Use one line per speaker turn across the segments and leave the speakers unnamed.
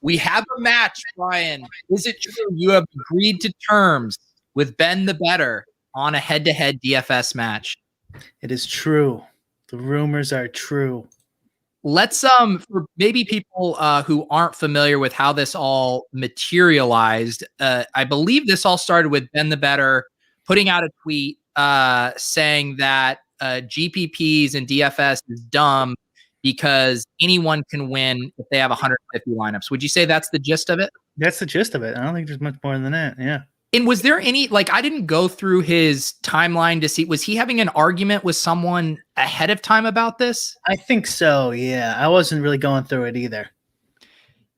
We have a match, Brian. Is it true you have agreed to terms with BenTheBettor on a head-to-head DFS match?
It is true. The rumors are true.
Let's for maybe people who aren't familiar with how this all materialized, I believe this all started with BenTheBettor putting out a tweet saying that GPPs and DFS is dumb because anyone can win if they have 150 lineups. Would you say that's the gist of it?
That's the gist of it. I don't think there's much more than that. Yeah.
And was there any, like, I didn't go through his timeline to see, was he having an argument with someone ahead of time about this?
I think so. Yeah. I wasn't really going through it either.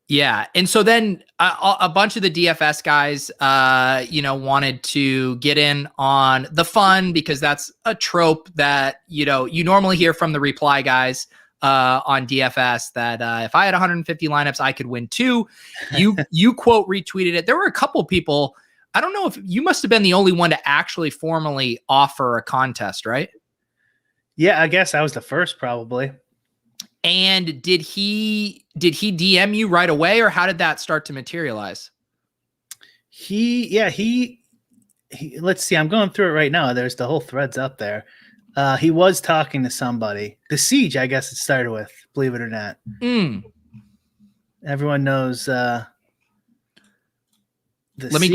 Yeah. And so then a bunch of the DFS guys, wanted to get in on the fun because that's a trope that, you normally hear from the reply guys on DFS that if I had 150 lineups, I could win too. You quote retweeted it. There were a couple people, I don't know if you must have been the only one to actually formally offer a contest, right?
Yeah, I guess I was the first probably.
And did he DM you right away, or how did that start to materialize?
He let's see, I'm going through it right now. There's the whole threads up there. He was talking to somebody. The Siege, I guess it started with, believe it or not. Everyone knows
let me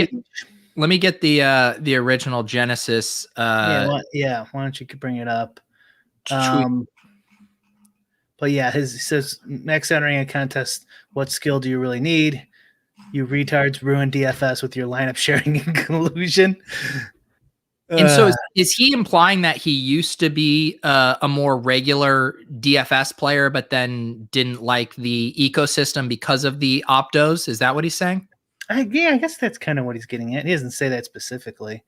get the original Genesis.
Why don't you bring it up? But yeah, he says max entering a contest. What skill do you really need? You retards ruin DFS with your lineup sharing and collusion.
And so is he implying that he used to be a more regular DFS player, but then didn't like the ecosystem because of the optos? Is that what he's saying?
I guess that's kind of what he's getting at. He doesn't say that specifically,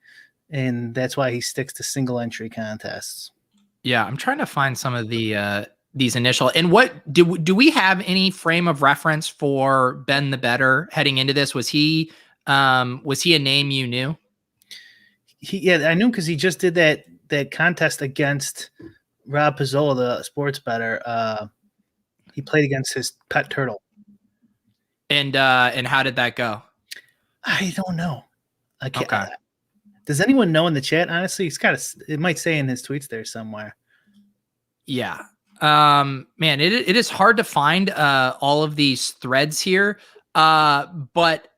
and that's why he sticks to single entry contests.
Yeah, I'm trying to find some of the these initial. And what do we have any frame of reference for BenTheBettor heading into this? Was he a name you knew?
I knew because he just did that contest against Rob Pizzola, the sports bettor. He played against his pet turtle.
And how did that go?
I don't know. I can't.
Okay.
Does anyone know in the chat? Honestly, it might say in his tweets there somewhere.
Yeah. Man, it is hard to find all of these threads here. But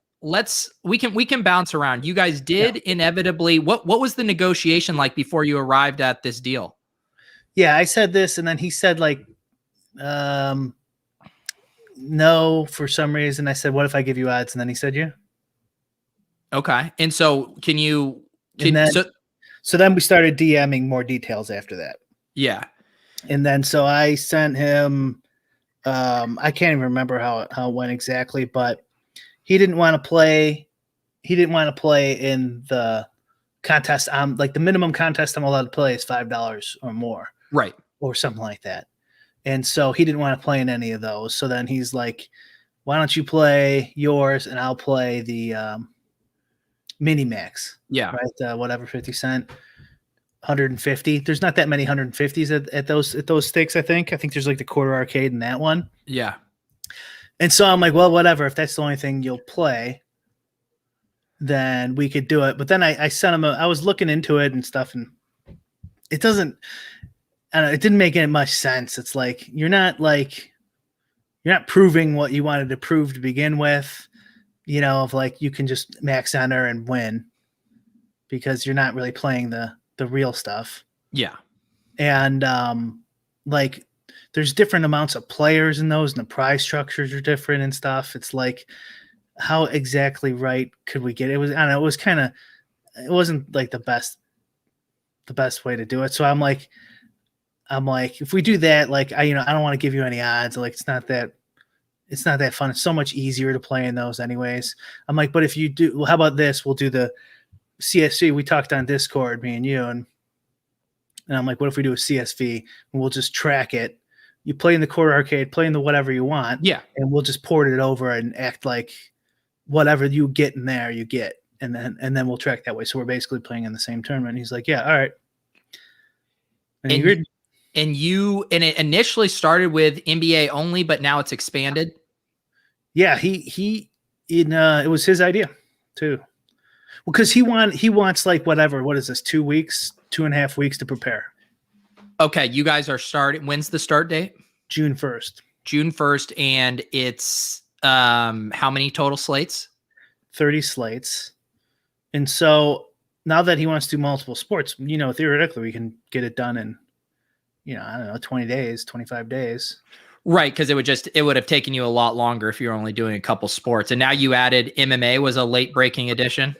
we can bounce around. You guys did inevitably, what was the negotiation like before you arrived at this deal?
Yeah, I said this, and then he said like no for some reason. I said, what if I give you odds? And then he said, yeah.
Okay. And so
so then we started DMing more details after that.
Yeah.
And then so I sent him I can't even remember how it went exactly, but he didn't want to play in the contest. Like the minimum contest I'm allowed to play is $5 or more.
Right.
Or something like that. And so he didn't want to play in any of those. So then he's like, why don't you play yours and I'll play the mini max.
Yeah.
Right. Whatever, 50 cent, 150. There's not that many 150s at those stakes, I think. I think there's like the quarter arcade in that one.
Yeah.
And so I'm like, well, whatever. If that's the only thing you'll play, then we could do it. But then I sent him I was looking into it and stuff, and it didn't make any much sense. It's like you're not proving what you wanted to prove to begin with, of like you can just max enter and win because you're not really playing the real stuff.
Yeah.
And like there's different amounts of players in those, and the prize structures are different and stuff. It's like, how exactly right could we get it? Was, I don't know, it wasn't like the best way to do it. So I'm like, I'm like, if we do that, like I don't want to give you any odds. Like it's not that fun. It's so much easier to play in those anyways. I'm like, but if you do, well, how about this? We'll do the CSV. We talked on Discord, me and you, and I'm like, what if we do a CSV and we'll just track it? You play in the Core Arcade, play in the whatever you want,
Yeah,
and we'll just port it over and act like whatever you get in there, you get, and then we'll track that way. So we're basically playing in the same tournament. And he's like, yeah, all right. And he agreed.
And it initially started with NBA only, but now it's expanded.
Yeah, it was his idea too. Well, because he wants like whatever. What is this? 2 weeks, 2.5 weeks to prepare.
Okay, you guys are starting. When's the start date?
June 1st.
June 1st, and it's how many total slates?
30 slates. And so now that he wants to do multiple sports, theoretically we can get it done in, I don't know, 20 days, 25 days.
Right, because it would have taken you a lot longer if you were only doing a couple sports. And now you added MMA was a late breaking addition.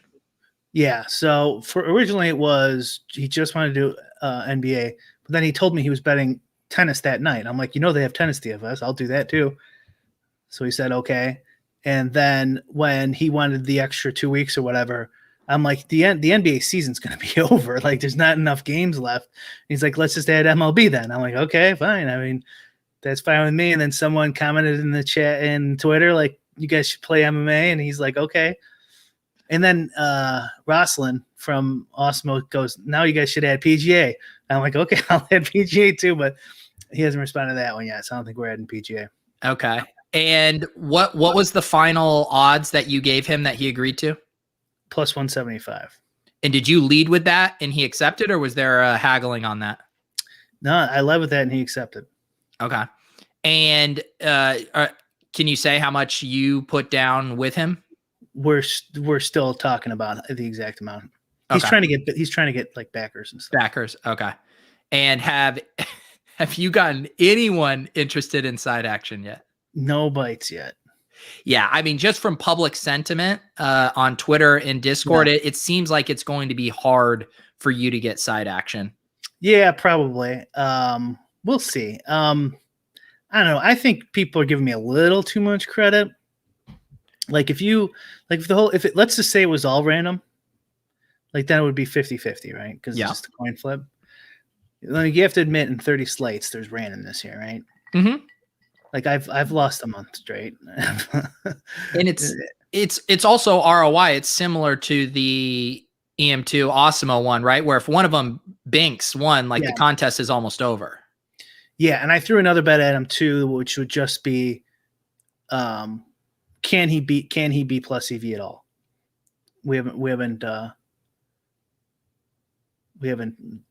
Yeah. So originally it was he just wanted to do NBA, but then he told me he was betting tennis that night. I'm like, they have tennis DFS. I'll do that too. So he said okay. And then when he wanted the extra 2 weeks or whatever, I'm like, the NBA season's going to be over. Like, there's not enough games left. He's like, let's just add MLB then. I'm like, okay, fine. I mean, that's fine with me. And then someone commented in the chat in Twitter, like, you guys should play MMA. And he's like, okay. And then Rosalind from Osmo goes, now you guys should add PGA. I'm like, okay, I'll add PGA too. But he hasn't responded to that one yet. So I don't think we're adding PGA.
Okay. And what was the final odds that you gave him that he agreed to?
Plus 175.
And did you lead with that and he accepted, or was there a haggling on that?
No, I led with that and he accepted.
Okay. And can you say how much you put down with him?
We're still talking about the exact amount. He's
Okay.
trying to get like backers and stuff.
Backers. Okay. And have you gotten anyone interested in side action yet?
No bites yet.
Yeah, I mean, just from public sentiment on Twitter and Discord, it seems like it's going to be hard for you to get side action.
Yeah, probably. We'll see. I don't know. I think people are giving me a little too much credit. Like if let's just say it was all random, like then it would be 50-50, right? Because it's just a coin flip. Like you have to admit in 30 slates, there's randomness here, right?
Mm-hmm.
Like I've lost a month straight.
And it's also ROI. It's similar to the EM2 Osmo one, right? Where if one of them binks one, like the contest is almost over.
Yeah, and I threw another bet at him too, which would just be, can he beat plus EV at all? We haven't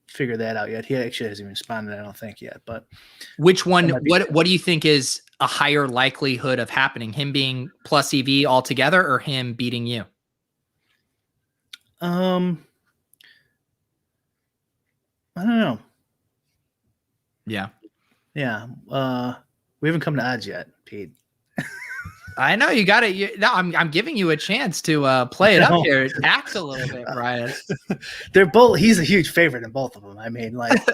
figured that out yet. He actually hasn't even responded, I don't think yet. But
which one? What do you think is a higher likelihood of happening? Him being plus EV altogether, or him beating you?
I don't know.
Yeah.
We haven't come to odds yet, Pete.
I know you got it. No, I'm giving you a chance to play it up here. Act a little bit, Brian.
They're both. He's a huge favorite in both of them. I mean, like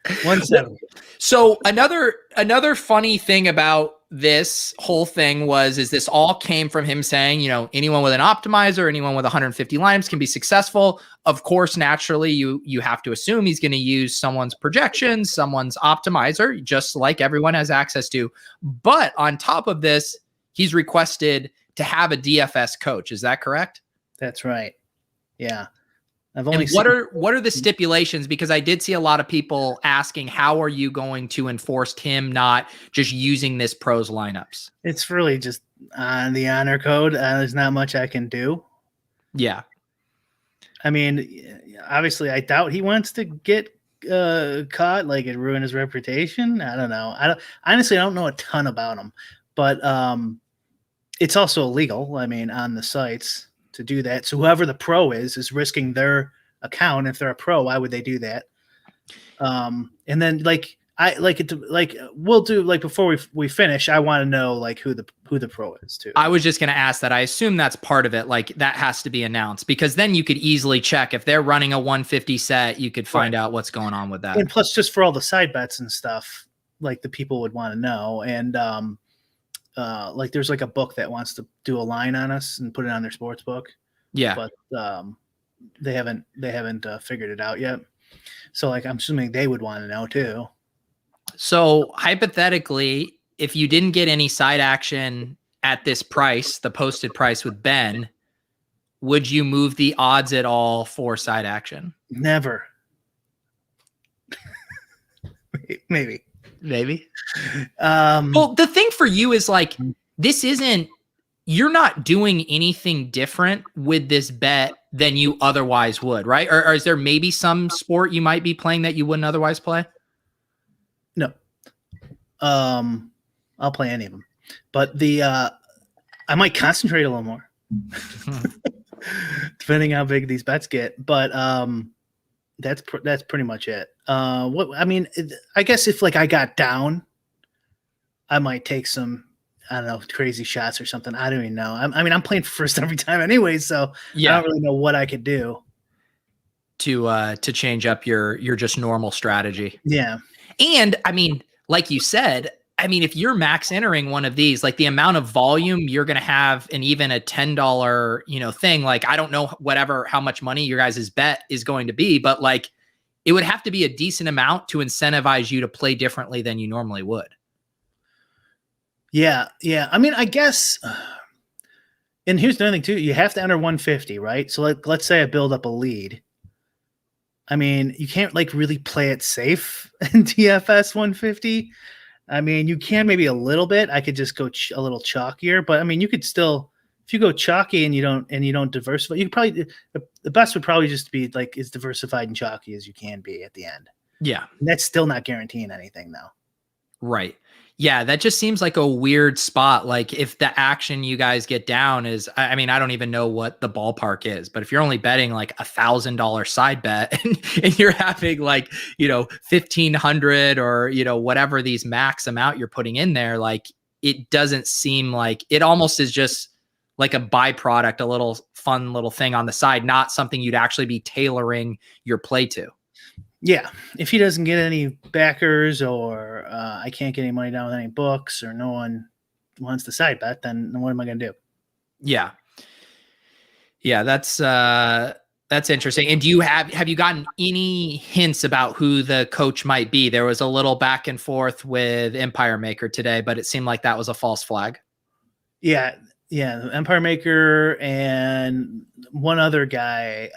170.
So another funny thing about this whole thing is this all came from him saying, anyone with an optimizer, anyone with 150 lineups can be successful. Of course, naturally, you have to assume he's going to use someone's projections, someone's optimizer, just like everyone has access to. But on top of this, he's requested to have a DFS coach. Is that correct?
That's right. Yeah.
What are the stipulations? Because I did see a lot of people asking, how are you going to enforce him not just using this pros lineups?
It's really just on the honor code. There's not much I can do.
Yeah.
I mean, obviously, I doubt he wants to get caught, like it ruined his reputation. I don't know. Honestly, I don't know a ton about him, but it's also illegal. I mean, on the sites to do that. So whoever the pro is risking their account. If they're a pro, why would they do that? And then like I like it to like we'll do like before we finish. I want to know like who the pro is too.
I was just going to ask that. I assume that's part of it. Like that has to be announced because then you could easily check if they're running a 150 set. You could find out what's going on with that.
And plus, just for all the side bets and stuff, like the people would want to know. And like there's like a book that wants to do a line on us and put it on their sports book.
Yeah,
but they haven't figured it out yet. So like I'm assuming they would want to know too.
So hypothetically, if you didn't get any side action at this price, the posted price with Ben, would you move the odds at all for side action?
Never. Maybe.
Well, the thing for you is like, you're not doing anything different with this bet than you otherwise would, right? Or is there maybe some sport you might be playing that you wouldn't otherwise play?
No. I'll play any of them, but I might concentrate a little more depending how big these bets get. But that's pretty much it. I guess if like I got down, I might take some, I don't know, crazy shots or something. I don't even know. I'm playing first every time anyway, so yeah. I don't really know what I could do
to change up your just normal strategy.
Yeah.
And I mean, like you said, I mean, if you're max entering one of these, like the amount of volume you're going to have and even a $10, thing, like, I don't know how much money your guys' bet is going to be, but like it would have to be a decent amount to incentivize you to play differently than you normally would.
Yeah. Yeah. I mean, I guess, and here's the other thing too, you have to enter 150, right? So like, let's say I build up a lead. I mean, you can't like really play it safe in DFS 150. I mean, you can maybe a little bit. I could just go a little chalkier, but I mean, you could still, if you go chalky and you don't diversify, you could probably, the best would probably just be like as diversified and chalky as you can be at the end.
Yeah.
And that's still not guaranteeing anything though.
Right. Yeah, that just seems like a weird spot. Like if the action you guys get down is, I mean, I don't even know what the ballpark is, but if you're only betting like $1,000 side bet and you're having like, 1,500 or, whatever these max amount you're putting in there, like it doesn't seem like, it almost is just like a byproduct, a little fun little thing on the side, not something you'd actually be tailoring your play to.
Yeah, if he doesn't get any backers or I can't get any money down with any books or no one wants the side bet, then what am I going to do?
Yeah. Yeah, that's interesting. And do you have you gotten any hints about who the coach might be? There was a little back and forth with Empire Maker today, but it seemed like that was a false flag. Yeah,
Empire Maker and one other guy,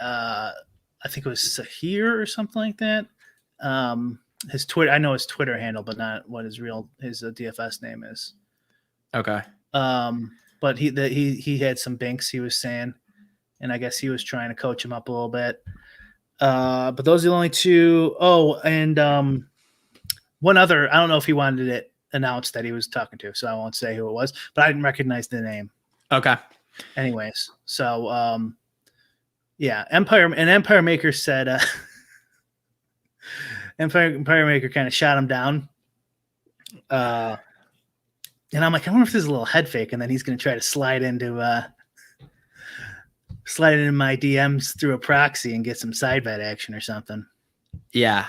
I think it was Sahir or something like that. His Twitter, I know his Twitter handle, but not what his DFS name is.
Okay.
But he had some binks he was saying, and I guess he was trying to coach him up a little bit. But those are the only two. Oh, and one other, I don't know if he wanted it announced that he was talking to, so I won't say who it was, but I didn't recognize the name.
Okay.
Anyways, so yeah, Empire Maker said Empire Maker kind of shot him down. And I'm like, I wonder if there's a little head fake, and then he's going to try to slide into my DMs through a proxy and get some side bet action or something.
Yeah,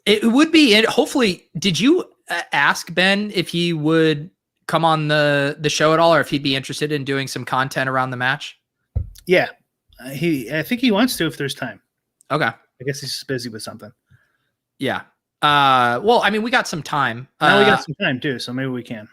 it would be. Hopefully, did you ask Ben if he would come on the show at all, or if he'd be interested in doing some content around the match?
Yeah. I think he wants to if there's time.
Okay.
I guess he's just busy with something.
Yeah. Well, I mean, we got some time.
Now we got some time too, so maybe we can.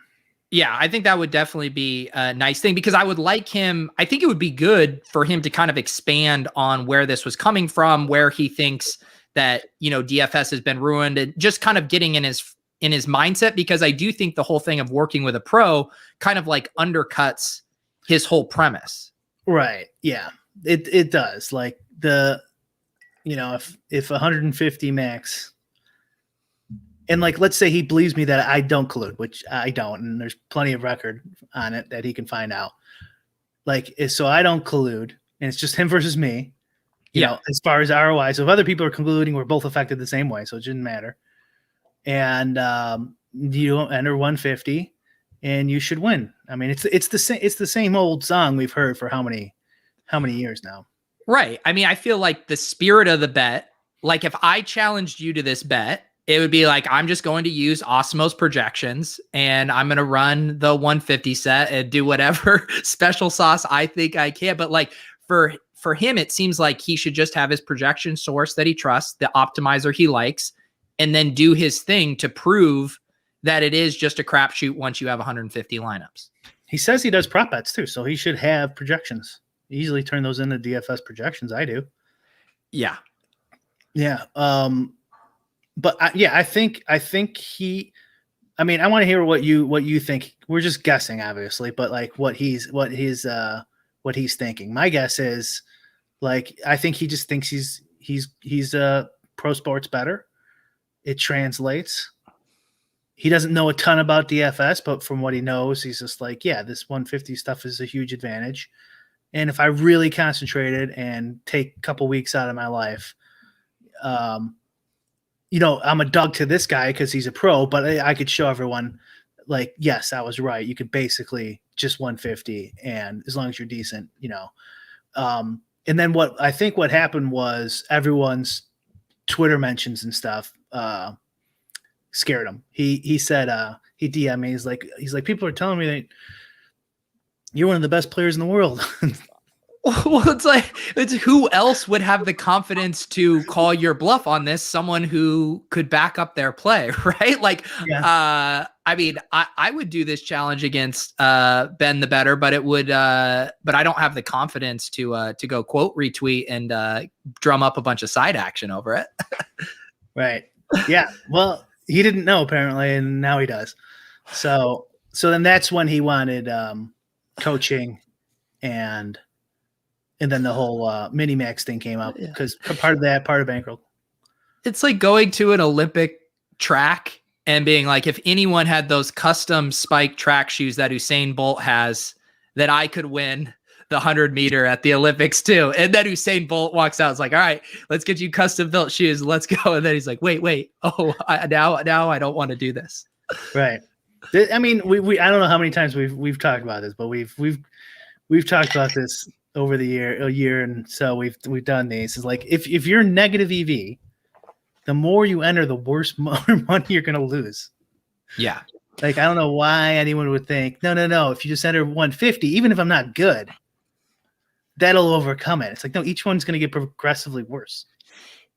Yeah, I think that would definitely be a nice thing because I would like him. I think it would be good for him to kind of expand on where this was coming from, where he thinks that, DFS has been ruined, and just kind of getting in his mindset, because I do think the whole thing of working with a pro kind of like undercuts his whole premise.
Right. Yeah. It does. Like if 150 max, and like, let's say he believes me that I don't collude, which I don't, and there's plenty of record on it that he can find out. Like, so I don't collude, and it's just him versus me, you know, as far as ROI. So if other people are colluding, we're both affected the same way. So it shouldn't matter. and you enter 150, and you should win. I mean, it's the same old song we've heard for how many years now.
Right. I mean, I feel like the spirit of the bet, like if I challenged you to this bet, it would be like, I'm just going to use Osmos projections and I'm going to run the 150 set and do whatever special sauce I think I can. But like for him, it seems like he should just have his projection source that he trusts, the optimizer he likes, and then do his thing to prove that it is just a crapshoot once you have 150 lineups.
He says he does prop bets too, so he should have projections. Easily turn those into DFS projections. I do.
Yeah.
Yeah. But I think he. I mean, I want to hear what you think. We're just guessing, obviously, but like what he's thinking. My guess is, like, I think he just thinks he's pro sports better. It translates. He doesn't know a ton about DFS, but from what he knows, he's just like, yeah, this 150 stuff is a huge advantage. And if I really concentrated and take a couple weeks out of my life, I'm a dog to this guy because he's a pro, but I could show everyone, like, yes, I was right. You could basically just 150, and as long as you're decent, and then what happened was everyone's Twitter mentions and stuff scared him. He said he DM'd me. He's like people are telling me that you're one of the best players in the world.
Well, it's who else would have the confidence to call your bluff on this? Someone who could back up their play, right? Like, yeah. I mean, I would do this challenge against BenTheBettor, but but I don't have the confidence to go quote retweet and drum up a bunch of side action over it.
Right. Yeah. Well, he didn't know apparently, and now he does. So then that's when he wanted coaching, and then the whole mini max thing came up because part of bankroll.
It's like going to an Olympic track and being like, if anyone had those custom spike track shoes that Usain Bolt has, that I could win the 100-meter at the Olympics too. And then Usain Bolt walks out. It's like, all right, let's get you custom built shoes. Let's go. And then he's like, wait. Oh, now I don't want to do this.
Right. I mean, we I don't know how many times we've talked about this, but we've talked about this over a year, and so we've done these. It's like if you're negative EV, the more you enter, the worse money you're going to lose. Yeah. Like, I don't know why anyone would think, no. If you just enter 150, even if I'm not good, that'll overcome it. It's like, no, each one's going to get progressively worse.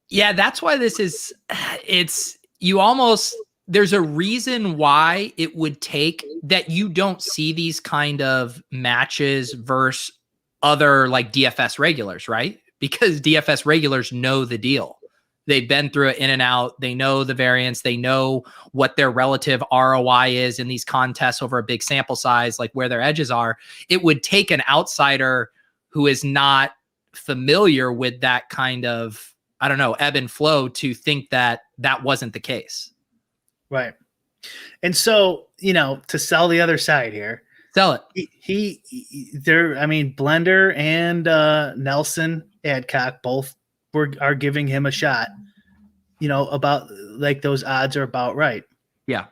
Yeah, that's why this is. There's a reason why it would take that you don't see these kind of matches versus other like DFS regulars, right? Because DFS regulars know the deal. They've been through it in and out. They know the variance. They know what their relative ROI is in these contests over a big sample size, like where their edges are. It would take an outsider who is not familiar with that kind of, I don't know, ebb and flow to think that that wasn't the case. Right.
And so, to sell the other side here,
sell it.
Blender and Nelson Adcock both are giving him a shot, about like those odds are about right.
Yeah.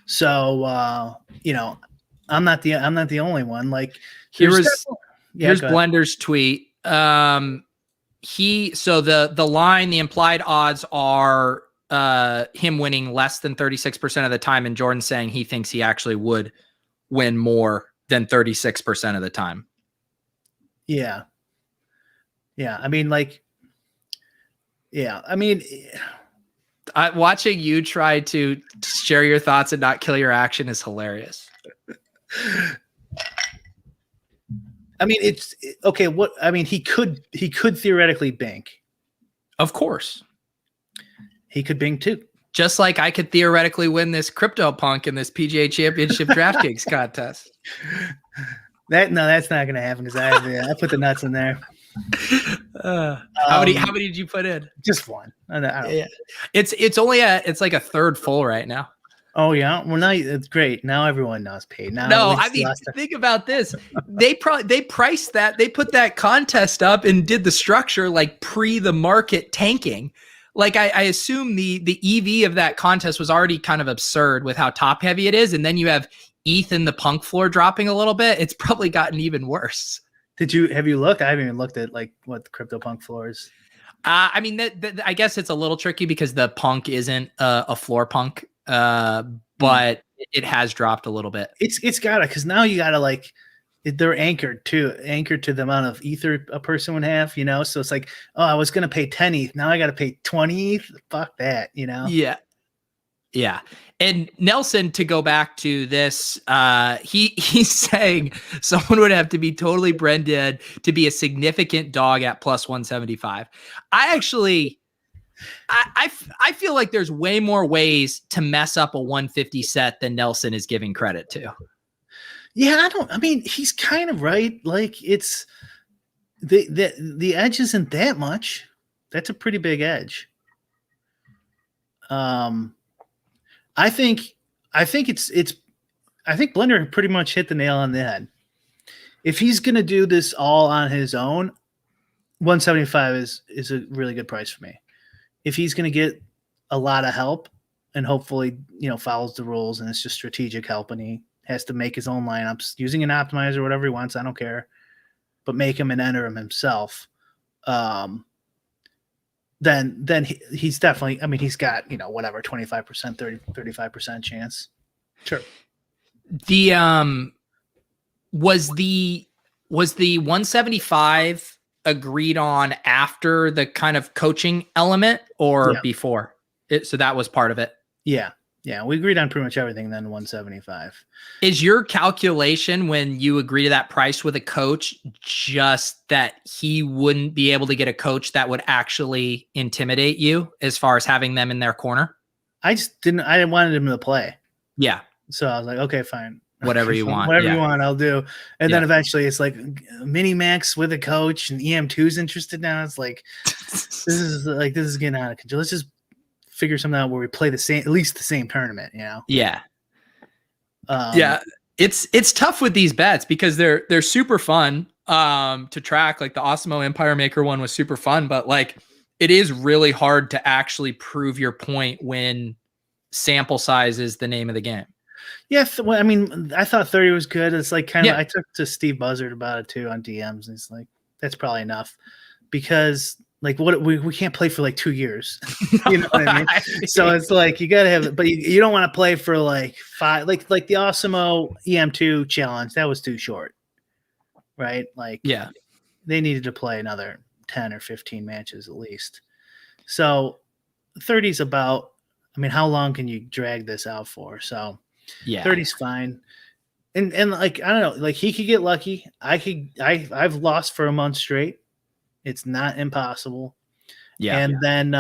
So, I'm not the only one. Like
here's Blender's tweet. The line, the implied odds are him winning less than 36% of the time, and Jordan saying he thinks he actually would win more than 36% of the time.
Yeah.
Watching you try to share your thoughts and not kill your action is hilarious.
It's okay. He could theoretically bank.
Of course.
He could bing too.
Just like I could theoretically win this CryptoPunk in this PGA Championship DraftKings contest.
That's not going to happen because I put the nuts in there.
How many did you put in?
Just one. I don't
yeah. It's like a third full right now.
Oh yeah. Well, now it's great. Now everyone knows paid. Now
think about this. They priced that. They put that contest up and did the structure like pre the market tanking. like I assume the EV of that contest was already kind of absurd with how top heavy it is, and then you have ETH and the punk floor dropping a little bit. It's probably gotten even worse.
Have you looked? I haven't even looked at like what the CryptoPunk floor is.
I mean, I guess it's a little tricky because the punk isn't a floor punk, but it has dropped a little bit.
It's gotta, because now you gotta like, they're anchored to the amount of ether a person would have, you know. So it's like, oh, I was gonna pay 10 ETH, now I gotta pay 20 ETH. Fuck that, you know.
Yeah. And Nelson, to go back to this, he's saying someone would have to be totally branded to be a significant dog at plus 175. I feel like there's way more ways to mess up a 150 set than Nelson is giving credit to.
Yeah, I mean, he's kind of right. Like, it's the edge isn't that much. That's a pretty big edge. I think Blender pretty much hit the nail on the head. If he's going to do this all on his own, 175 is a really good price for me. If he's going to get a lot of help and hopefully, you know, follows the rules and it's just strategic help and he has to make his own lineups using an optimizer, whatever he wants, I don't care, but make him and enter him himself. Then he's definitely, I mean, he's got, you know, whatever, 25%, 35% chance. Sure.
The was the 175 agreed on after the kind of coaching element or before it? So that was part of it.
Yeah. We agreed on pretty much everything then 175.
Is your calculation when you agree to that price with a coach just that he wouldn't be able to get a coach that would actually intimidate you as far as having them in their corner?
I wanted him to play.
Yeah.
So I was like, okay, fine.
Whatever you want.
Whatever you want, I'll do. And then eventually it's like mini max with a coach and EM2's interested now. It's like, this is getting out of control. Let's just figure something out where we play at least the same tournament, you know?
Yeah. It's tough with these bets because they're super fun to track. Like the Osmo Empire Maker one was super fun, but like it is really hard to actually prove your point when sample size is the name of the game.
Yeah, well, I mean, I thought 30 was good. It's like kind of, I took to Steve Buzzard about it too on DMs, and he's like, that's probably enough because like we can't play for like 2 years. You know what I mean? So it's like you gotta have it, but you don't want to play for like 5, like the Osmo EM2 challenge, that was too short. Right? Like they needed to play another 10 or 15 matches at least. So 30 is about, I mean, how long can you drag this out for? So 30's fine. And like, I don't know, like he could get lucky. I've lost for a month straight. It's not impossible. And then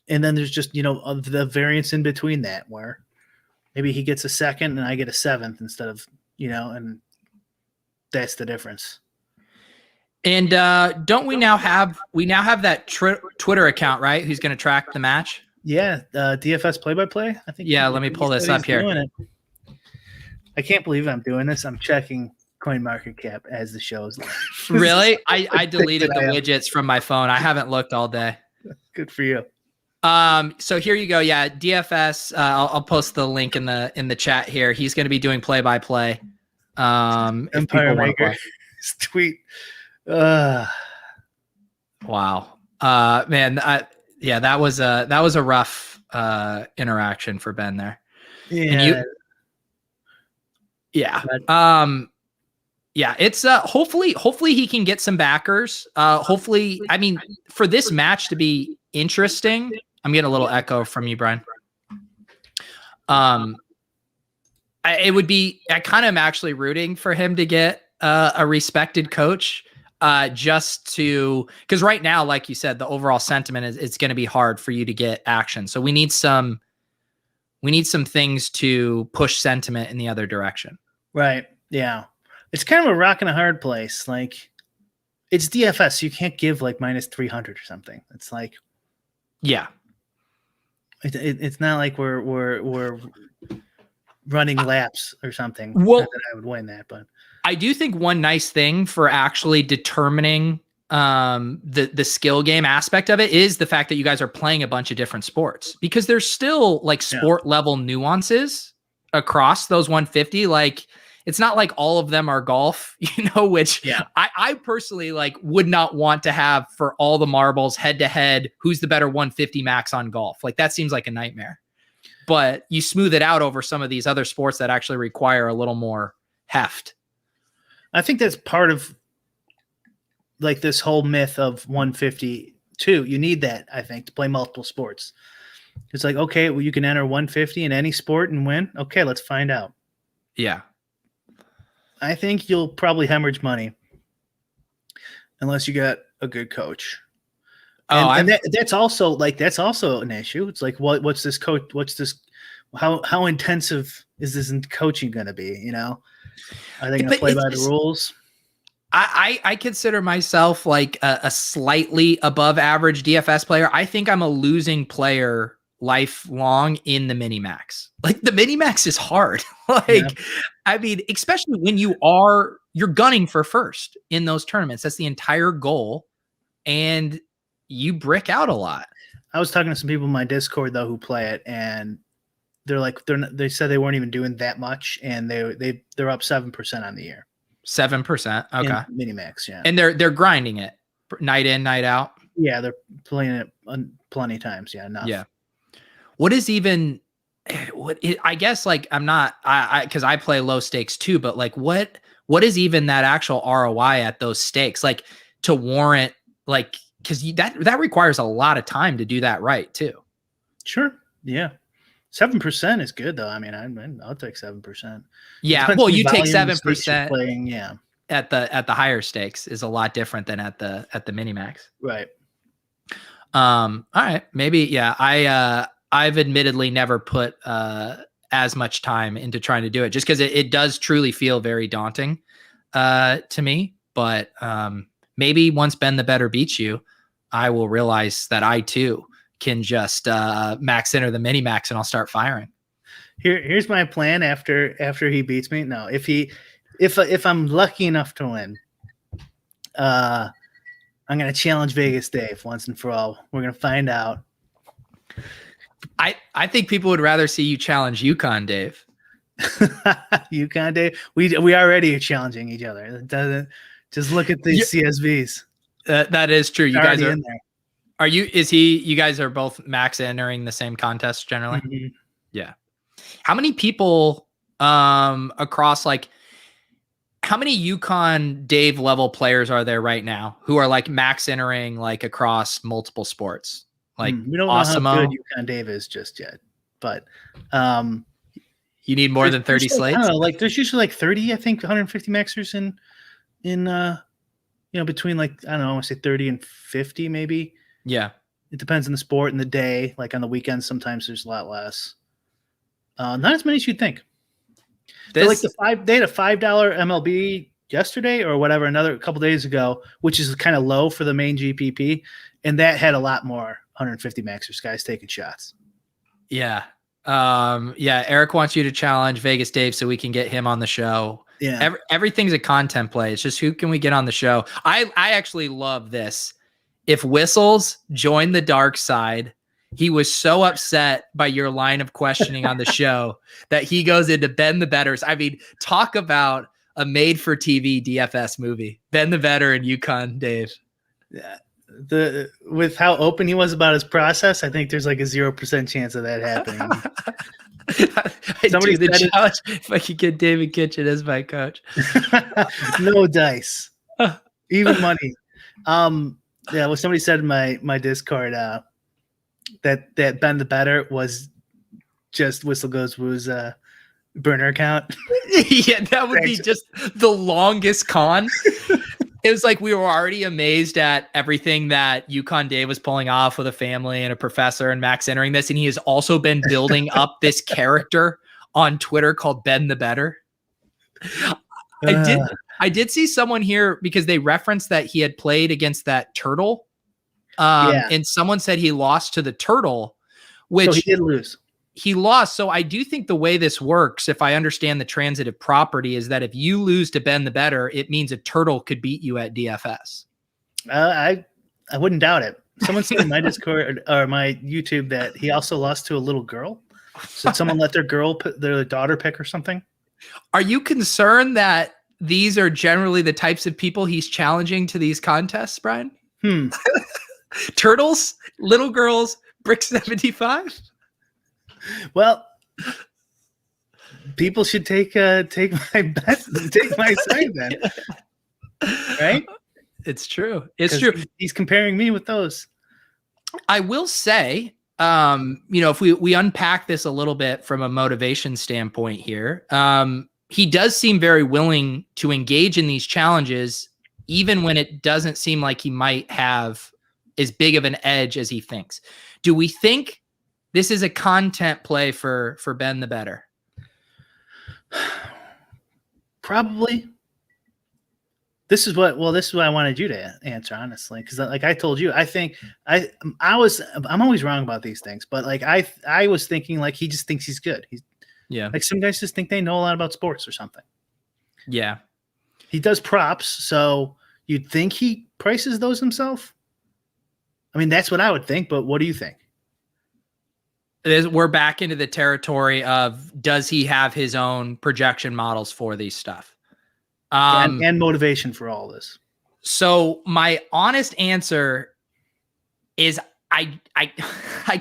there's just, you know, the variance in between that where maybe he gets a second and I get a 7th instead of, you know, and that's the difference.
And don't we now have that Twitter account, right? Who's going to track the match?
Yeah, DFS play-by-play. I think.
Yeah, let me pull this up here.
I can't believe I'm doing this. I'm checking CoinMarketCap as the show's live.
Really? I deleted the widgets from my phone. I haven't looked all day.
Good for you.
So here you go. Yeah, DFS. I'll post the link in the chat here. He's going to be doing play-by-play.
Empire Maker tweet.
Wow. Man, that was a rough interaction for Ben there.
Yeah.
It's hopefully he can get some backers. Hopefully, I mean, for this match to be interesting, I'm getting a little echo from you, Brian. It would be, I kind of am actually rooting for him to get a respected coach. Just to, because right now, like you said, the overall sentiment is it's going to be hard for you to get action. So we need some things to push sentiment in the other direction.
Right. Yeah. It's kind of a rock and a hard place. Like it's DFS. So you can't give like minus 300 or something. It's like, it's not like we're running laps or something.
Well,
not that I would win that, but
I do think one nice thing for actually determining the skill game aspect of it is the fact that you guys are playing a bunch of different sports, because there's still like sport level nuances across those 150. Like, it's not like all of them are golf, which I personally like would not want to have for all the marbles head to head. Who's the better 150 max on golf? Like, that seems like a nightmare, but you smooth it out over some of these other sports that actually require a little more heft.
I think that's part of like this whole myth of 150 too. You need that, I think, to play multiple sports. It's like, okay, well, you can enter 150 in any sport and win. Okay, let's find out.
Yeah.
I think you'll probably hemorrhage money unless you got a good coach. And that's also an issue. It's like, what's this coach? What's this? How intensive is this coaching going to be? Are they going to play by the rules?
I consider myself like a slightly above average DFS player. I think I'm a losing player lifelong in the mini max. Like, the mini max is hard. I mean, especially when you're gunning for first in those tournaments. That's the entire goal. And you brick out a lot.
I was talking to some people in my Discord though, who play it, and they're like, they said they weren't even doing that much. And they're up 7% on the year.
7%. Okay.
Mini max. Yeah.
And they're grinding it night in, night out.
Yeah. They're playing it plenty of times. Yeah. Enough.
Yeah. What is even, I guess, like, I'm not, cause I play low stakes too, but like, what is even that actual ROI at those stakes? Like, to warrant, like, cause that requires a lot of time to do that right too.
Sure. Yeah. 7% is good though. I mean, I'll take 7%.
Yeah. Well, you take 7%
playing, yeah,
at the higher stakes is a lot different than at the mini max.
Right.
All right. Maybe. Yeah. I've admittedly never put as much time into trying to do it, just because it does truly feel very daunting to me. But maybe once BenTheBettor beats you, I will realize that I too can just max enter the mini max and I'll start firing.
Here's my plan after he beats me. No, if I'm lucky enough to win, I'm gonna challenge Vegas Dave once and for all. We're gonna find out.
I think people would rather see you challenge UConn Dave.
UConn Dave. We already are challenging each other. It doesn't just look at the CSVs.
That is true. You guys are
in there.
You guys are both max entering the same contest generally?
Mm-hmm.
Yeah. How many people across, like, how many UConn Dave level players are there right now who are like max entering like across multiple sports? Like,
we don't know how good UConn Dave is just yet, but
you need more than 30 slates.
I don't know, like there's usually like 30, I think 150 maxers in between, like, I don't know, I want to say 30 and 50 maybe.
Yeah.
It depends on the sport and the day. Like on the weekends, sometimes there's a lot less. Not as many as you'd think. They had a $5 MLB yesterday or whatever, another couple days ago, which is kind of low for the main GPP, and that had a lot more 150 maxers, guys taking shots.
Yeah. Eric wants you to challenge Vegas Dave so we can get him on the show.
Yeah.
Everything's a content play. It's just, who can we get on the show? I actually love this. If Whistles joined the dark side, he was so upset by your line of questioning on the show that he goes into BenTheBettors. I mean, talk about a made-for-TV DFS movie. BenTheBettor and UConn Dave.
Yeah. With how open he was about his process, I think there's like a 0% chance of that happening. Somebody
do the challenge if I could get David Kitchen as my coach.
No dice, even money. Yeah, well, somebody said in my Discord that BenTheBettor was just Whistle Goes Woo's burner account.
Yeah, that would be just the longest con. It was like we were already amazed at everything that UConn Dave was pulling off with a family and a professor and max entering this, and he has also been building up this character on Twitter called BenTheBettor. I did see someone here because they referenced that he had played against that turtle. And someone said he lost to the turtle, which
so he did lose.
He lost. So I do think the way this works, if I understand the transitive property, is that if you lose to BenTheBettor, it means a turtle could beat you at DFS.
I wouldn't doubt it. Someone said in my Discord or my YouTube that he also lost to a little girl. So did someone let their daughter pick or something?
Are you concerned that these are generally the types of people he's challenging to these contests, Brian? Turtles, little girls, BRIC75?
Well, people should take my bet, take my side then, right?
It's true. It's true.
He's comparing me with those.
I will say, if we unpack this a little bit from a motivation standpoint here, he does seem very willing to engage in these challenges, even when it doesn't seem like he might have as big of an edge as he thinks. Do we think this is a content play for BenTheBettor? Probably.
This is what I wanted you to answer, honestly, because like I told you, I think I'm always wrong about these things, but like I was thinking like he just thinks he's good. Like some guys just think they know a lot about sports or something.
Yeah,
he does props, so you'd think he prices those himself. I mean, that's what I would think, but what do you think?
We're back into the territory of, does he have his own projection models for these stuff?
And motivation for all this.
So my honest answer is I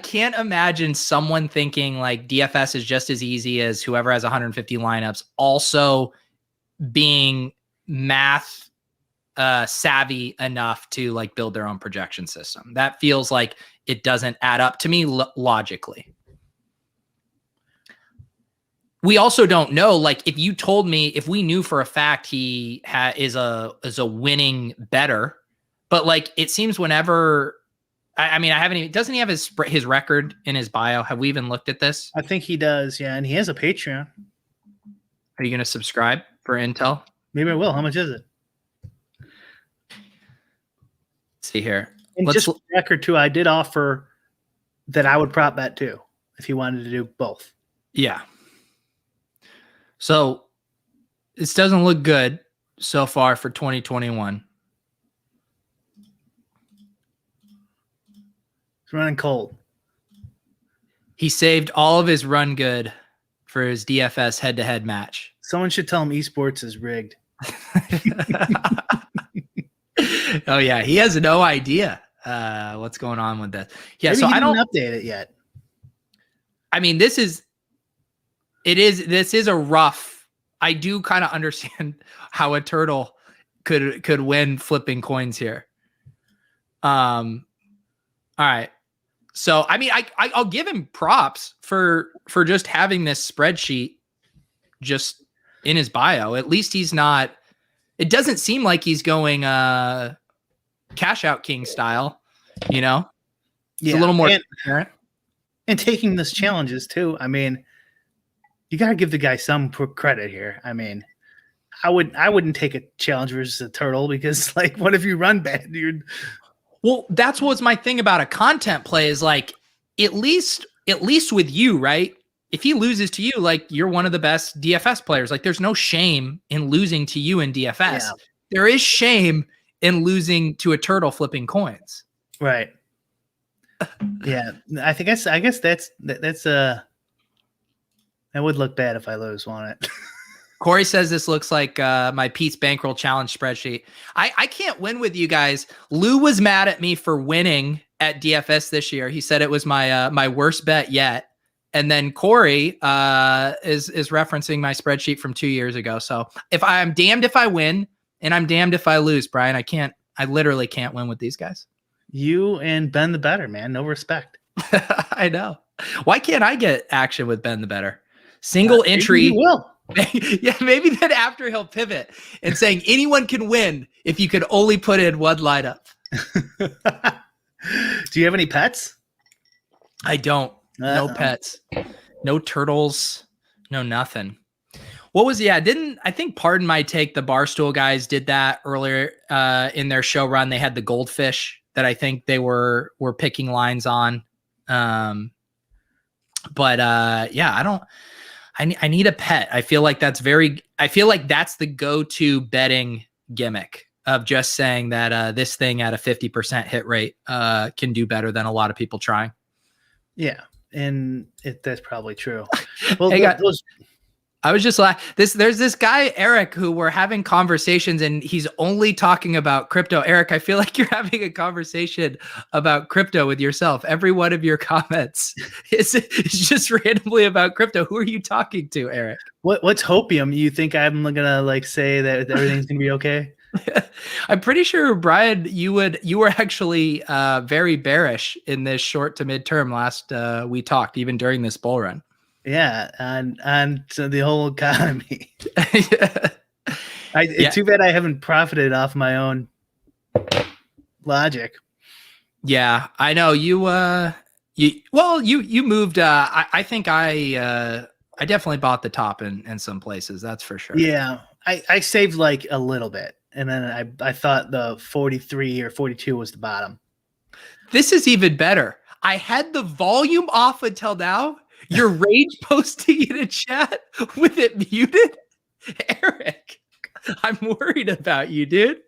can't imagine someone thinking like DFS is just as easy as whoever has 150 lineups also being math savvy enough to like build their own projection system. That feels like it doesn't add up to me logically. We also don't know, like, if you told me, if we knew for a fact he is a winning bettor, but like, it seems whenever, I mean, I haven't even, doesn't he have his record in his bio? Have we even looked at this?
I think he does. Yeah. And he has a Patreon.
Are you going to subscribe for intel?
Maybe I will. How much is it?
Let's see here.
And just for record too, I did offer that I would prop bet too, if he wanted to do both.
Yeah. So this doesn't look good so far for 2021.
It's running cold.
He saved all of his run good for his DFS head-to-head match.
Someone should tell him esports is rigged.
Oh yeah, he has no idea what's going on with this. Yeah,
maybe
so
I don't update it yet.
I mean, this is a rough. I do kind of understand how a turtle could win flipping coins here. All right. So I mean, I'll give him props for just having this spreadsheet just in his bio. At least he's not. It doesn't seem like he's going cash out king style. You know, it's a little more transparent.
And taking this challenges too. I mean, you got to give the guy some credit here. I mean, I wouldn't take a challenge versus a turtle because, like, what if you run bad?
Well, that's what's my thing about a content play is like, at least with you, right? If he loses to you, like, you're one of the best DFS players. Like, there's no shame in losing to you in DFS. Yeah. There is shame in losing to a turtle flipping coins.
Right. Yeah. I guess that's that would look bad if I lose, won't it?
Corey says this looks like my Pete's Bankroll Challenge spreadsheet. I can't win with you guys. Lou was mad at me for winning at DFS this year. He said it was my my worst bet yet. And then Corey is referencing my spreadsheet from 2 years ago. So if I'm damned if I win and I'm damned if I lose, Brian, I literally can't win with these guys.
You and BenTheBettor, man. No respect.
I know. Why can't I get action with BenTheBettor? Single entry.
He will.
Yeah, maybe then after he'll pivot and saying anyone can win if you could only put in one lineup.
Do you have any pets?
I don't. No pets. No turtles. No nothing. What was I think Pardon My Take, the Barstool guys did that earlier in their show run. They had the goldfish that I think they were picking lines on. Yeah, I need a pet. I feel like that's the go-to betting gimmick. of just saying that this thing at a 50% hit rate can do better than a lot of people trying.
Yeah, and that's probably true. Well,
Hey, I was just like there's this guy, Eric, who we're having conversations and he's only talking about crypto. Eric, I feel like you're having a conversation about crypto with yourself. Every one of your comments is just randomly about crypto. Who are you talking to, Eric?
What's hopium? You think I'm gonna like say that everything's gonna be okay?
I'm pretty sure, Brian, you were actually very bearish in this short to midterm last we talked, even during this bull run.
Yeah, on to the whole economy.
Yeah.
It's too bad I haven't profited off my own logic.
Yeah, I know you moved. I think I definitely bought the top in some places. That's for sure.
Yeah, I saved like a little bit, and then I thought the 43 or 42 was the bottom.
This is even better. I had the volume off until now. You're rage posting in a chat with it muted? Eric, I'm worried about you, dude.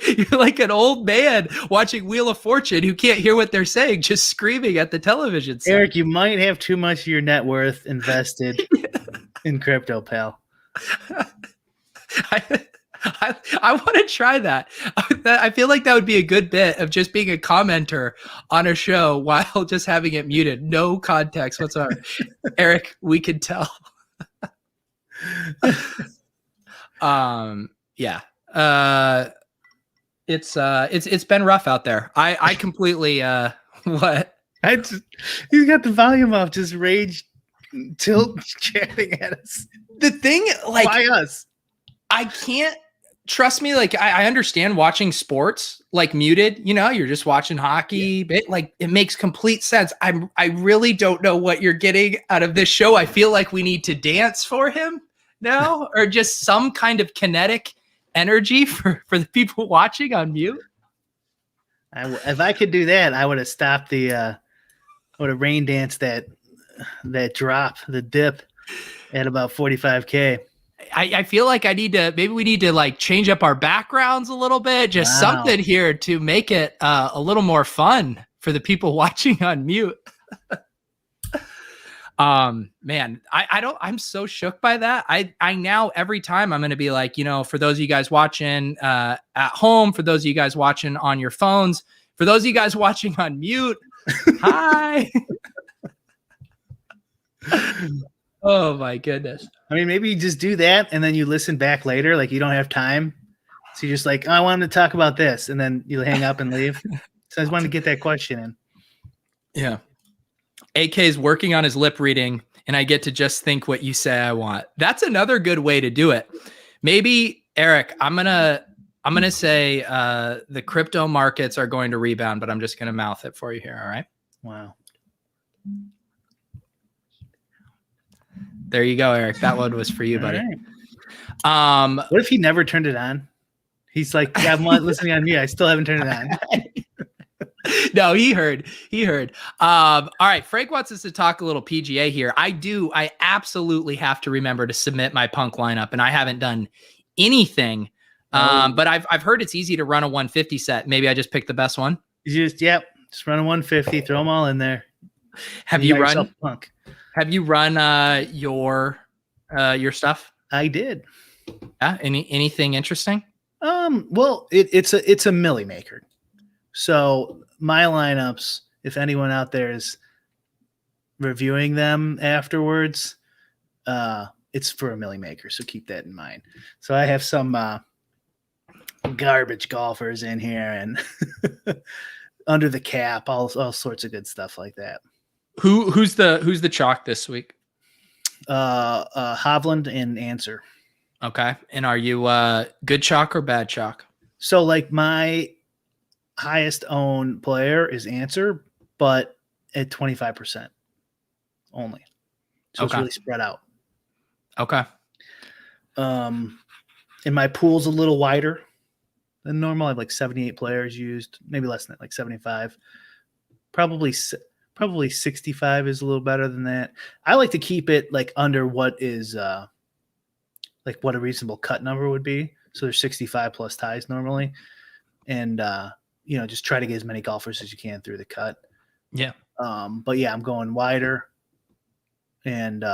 You're like an old man watching Wheel of Fortune who can't hear what they're saying, just screaming at the television set.
Eric, you might have too much of your net worth invested in crypto, pal.
I want to try that. I feel like that would be a good bit of just being a commenter on a show while just having it muted. No context whatsoever. Eric, we can tell. Yeah. It's been rough out there. I completely what?
You got the volume off, just rage tilt chatting at us.
The thing, like,
why us?
I can't trust me. Like, I understand watching sports like muted, you're just watching hockey, but like it makes complete sense. I really don't know what you're getting out of this show. I feel like we need to dance for him now, or just some kind of kinetic energy for the people watching on mute.
If I could do that, I would have stopped the would have rain danced that drop, the dip at about 45K.
I feel like maybe we need to like change up our backgrounds a little bit, just something here to make it a little more fun for the people watching on mute. Man, I'm so shook by that. I now, every time I'm going to be like, for those of you guys watching at home, for those of you guys watching on your phones, for those of you guys watching on mute, hi. Oh my goodness.
I mean, maybe you just do that and then you listen back later. Like you don't have time. So you're just like, I wanted to talk about this. And then you hang up and leave. So I just wanted to get that question in.
Yeah. AK is working on his lip reading and I get to just think what you say I want. That's another good way to do it. Maybe, Eric, I'm going to say the crypto markets are going to rebound, but I'm just going to mouth it for you here. All right.
Wow.
There you go, Eric. That one was for you, buddy.
Right. What if he never turned it on? He's like, yeah, I'm listening on me. I still haven't turned it on.
No, he heard. All right. Frank wants us to talk a little PGA here. I absolutely have to remember to submit my punk lineup, and I haven't done anything. But I've heard it's easy to run a 150 set. Maybe I just pick the best one.
Just run a 150, throw them all in there.
Have you run punk? Have you run your stuff?
I did.
Yeah. Anything interesting?
Well, it's a milli maker. So my lineups, if anyone out there is reviewing them afterwards, it's for a milli maker. So keep that in mind. So I have some garbage golfers in here and under the cap, all sorts of good stuff like that.
Who's the chalk this week?
Hovland and Answer.
Okay. And are you good chalk or bad chalk?
So like my highest owned player is Answer, but at 25% only. So It's really spread out.
Okay.
And my pool's a little wider than normal. I have like 78 players used, maybe less than that, like 75. Probably 65 is a little better than that. I like to keep it like under what is like what a reasonable cut number would be. So there's 65 plus ties normally. And, just try to get as many golfers as you can through the cut.
Yeah.
But yeah, I'm going wider and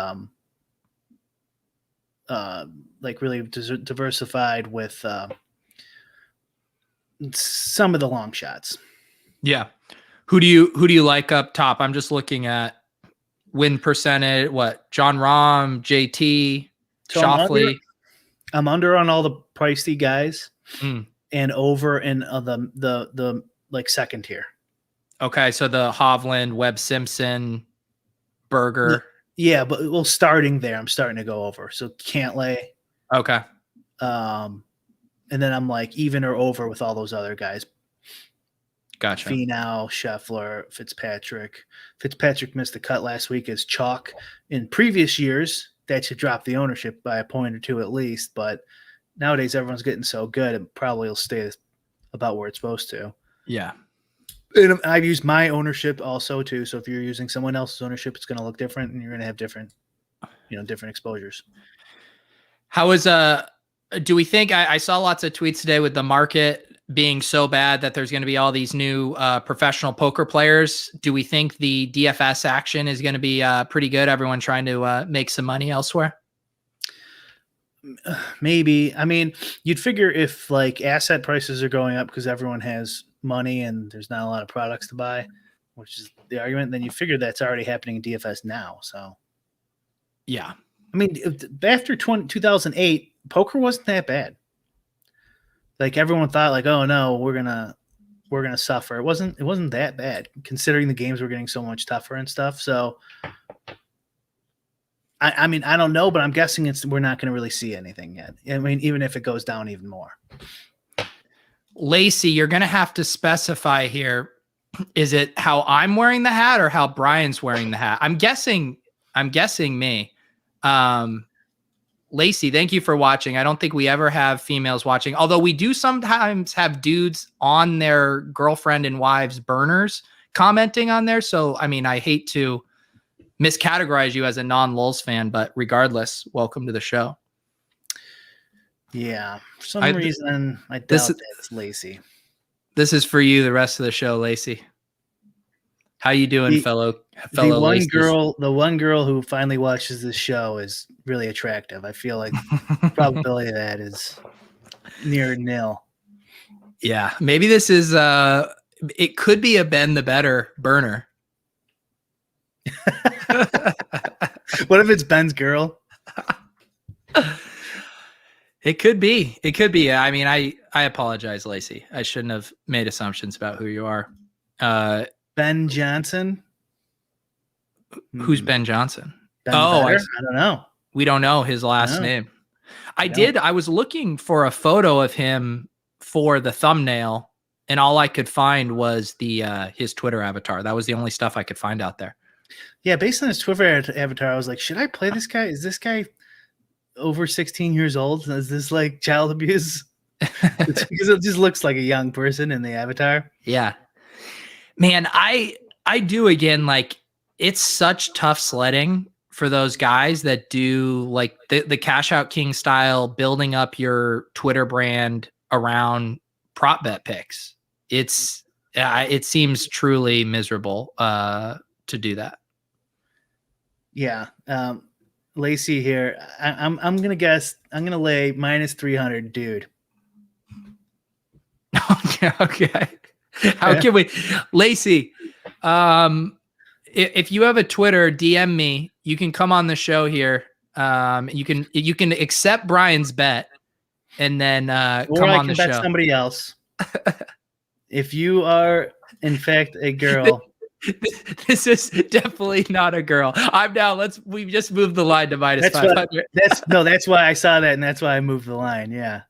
really diversified with some of the long shots.
Yeah. Who do you like up top? I'm just looking at win percentage. What? John Rahm, JT,
So
Shoffley.
I'm under on all the pricey guys
Mm.
and over in the like second tier.
Okay, so the Hovland, Webb Simpson, Berger.
Yeah, but starting there, I'm starting to go over. So Cantlay.
Okay.
And then I'm like even or over with all those other guys.
Gotcha.
Finau, Scheffler, Fitzpatrick. Fitzpatrick missed the cut last week as chalk. In previous years, that should drop the ownership by a point or two at least. But nowadays, everyone's getting so good, it probably will stay about where it's supposed to.
Yeah.
And I've used my ownership also too. So if you're using someone else's ownership, it's going to look different, and you're going to have different exposures.
How is do we think I saw lots of tweets today with the market being so bad that there's going to be all these new professional poker players? Do we think the DFS action is going to be pretty good? Everyone trying to make some money elsewhere?
Maybe. I mean, you'd figure if like asset prices are going up because everyone has money and there's not a lot of products to buy, which is the argument, then you figure that's already happening in DFS now. So,
yeah.
I mean, after 2008, poker wasn't that bad. Like everyone thought like, oh no, we're gonna suffer. It wasn't that bad considering the games were getting so much tougher and stuff. So I mean, I don't know, but I'm guessing we're not going to really see anything yet. I mean, even if it goes down even more.
Lacey, you're going to have to specify here. Is it how I'm wearing the hat or how Brian's wearing the hat? I'm guessing me. Lacey, thank you for watching. I don't think we ever have females watching, although we do sometimes have dudes on their girlfriend and wives' burners commenting on there. So, I mean, I hate to miscategorize you as a non-Lulz fan, but regardless, welcome to the show.
Yeah, for some reason, I doubt that's Lacey.
This is for you, the rest of the show, Lacey. How you doing, fellow
the one
Laceys?
The one girl who finally watches this show is really attractive. I feel like the probability of that is near nil.
Yeah, maybe this is it could be a BenTheBettor burner.
What if it's Ben's girl?
It could be. It could be. I mean, I apologize, Lacey. I shouldn't have made assumptions about who you are.
Ben Johnson.
Who's Ben Johnson?
I don't know.
We don't know his last name. I was looking for a photo of him for the thumbnail, and all I could find was his Twitter avatar. That was the only stuff I could find out there. Yeah,
based on his Twitter avatar, I was like, should I play this guy? Is this guy over 16 years old? Is this like child abuse? Because it just looks like a young person in the avatar.
Yeah. Man, I do again, like it's such tough sledding for those guys that do like the Cash Out King style, building up your Twitter brand around prop bet picks. It seems truly miserable to do that.
Yeah. Lacey here. I'm gonna guess. I'm gonna lay -300, dude.
Okay. How can we, Lacey? If you have a Twitter, DM me. You can come on the show here. You can accept Brian's bet, and then come on the show. Bet
somebody else. If you are in fact a girl.
This is definitely not a girl. We've just moved the line to -500.
That's why I saw that, and that's why I moved the line. Yeah.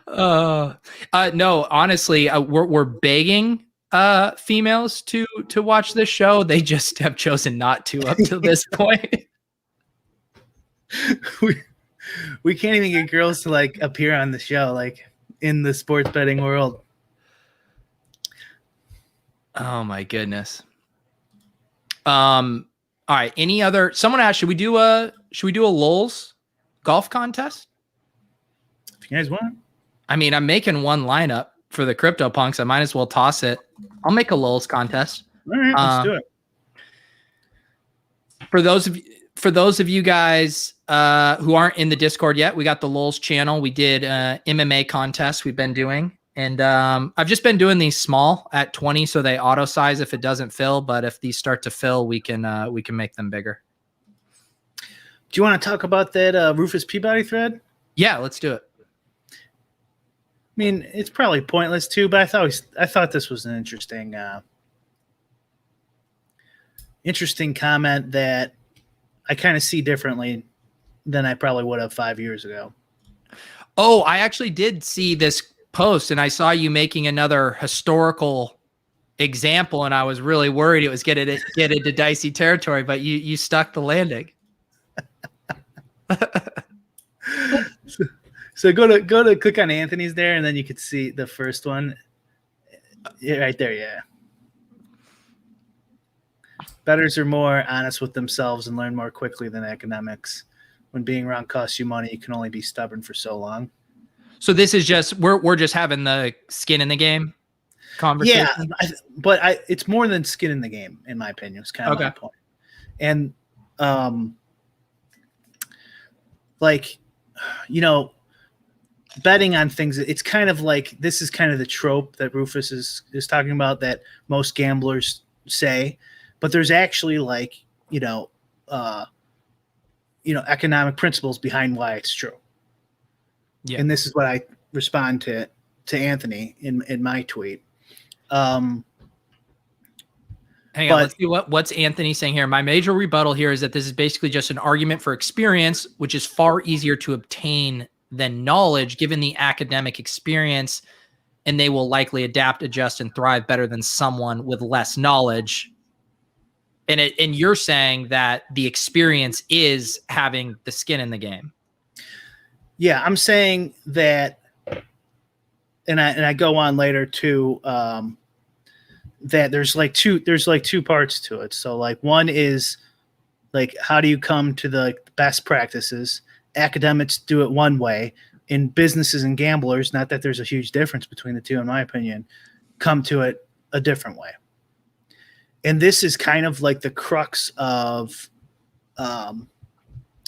No, honestly, we're begging females to watch this show. They just have chosen not to up to this point.
We can't even get girls to like appear on the show, like in the sports betting world.
Oh my goodness. All right. Someone asked, should we do a Lulz golf contest?
If you You guys want?
I mean, I'm making one lineup for the crypto punks. I might as well toss it. I'll make a Lulz contest.
All right, let's do it.
For those of you guys who aren't in the Discord yet, we got the Lulz channel. We did MMA contest we've been doing. And I've just been doing these small at 20, so they auto size if it doesn't fill. But if these start to fill, we can make them bigger.
Do you want to talk about that Rufus Peabody thread?
Yeah, let's do it.
I mean, it's probably pointless too, but I thought this was an interesting comment that I kind of see differently than I probably would have 5 years ago.
Oh, I actually did see this post, and I saw you making another historical example, and I was really worried it was get into dicey territory, but you stuck the landing.
So go to click on Anthony's there, and then you could see the first one. Yeah, right there, yeah. Bettors are more honest with themselves and learn more quickly than academics. When being wrong costs you money, you can only be stubborn for so long.
So this is just we're just having the skin in the game conversation.
Yeah, but it's more than skin in the game, in my opinion. It's kind of my point. And like, you know, betting on things, it's kind of like, this is kind of the trope that Rufus is talking about that most gamblers say, but there's actually like, economic principles behind why it's true. Yeah. And this is what I respond to Anthony in my tweet. Hang
on, let's see what's Anthony saying here. My major rebuttal here is that this is basically just an argument for experience, which is far easier to obtain than knowledge, given the academic experience, and they will likely adapt, adjust, and thrive better than someone with less knowledge. And you're saying that the experience is having the skin in the game.
Yeah, I'm saying that, and I go on later too. That there's two parts to it. So like one is like, how do you come to the best practices? Academics do it one way, and businesses and gamblers, not that there's a huge difference between the two, in my opinion, come to it a different way. And this is kind of like the crux of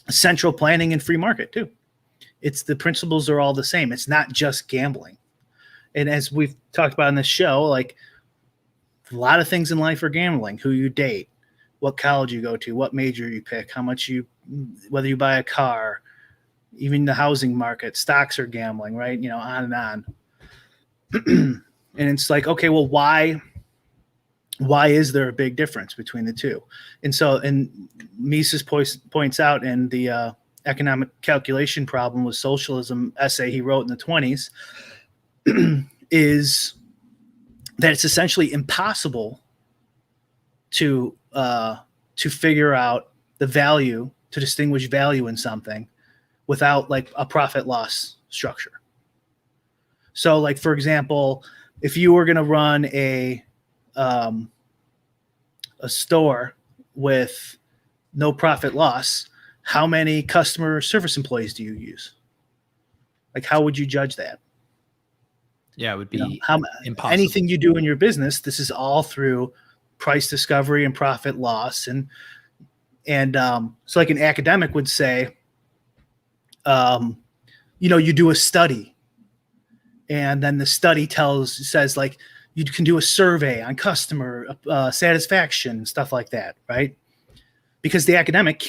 central planning and free market too. It's the principles are all the same. It's not just gambling. And as we've talked about in this show, like a lot of things in life are gambling. Who you date, what college you go to, what major you pick, whether you buy a car, even the housing market, stocks are gambling, right? On and on. And it's like, okay, well, why is there a big difference between the two? And Mises points out in the economic calculation problem with socialism essay he wrote in the 20s is that it's essentially impossible to figure out the value, to distinguish value in something without like a profit loss structure. So like, for example, if you were going to run a store with no profit loss, how many customer service employees do you use? Like, how would you judge that?
Yeah, it would be impossible.
Anything you do in your business, this is all through price discovery and profit loss. And so like an academic would say, you do a study, and then the study says like, you can do a survey on customer satisfaction and stuff like that, right? Because the academic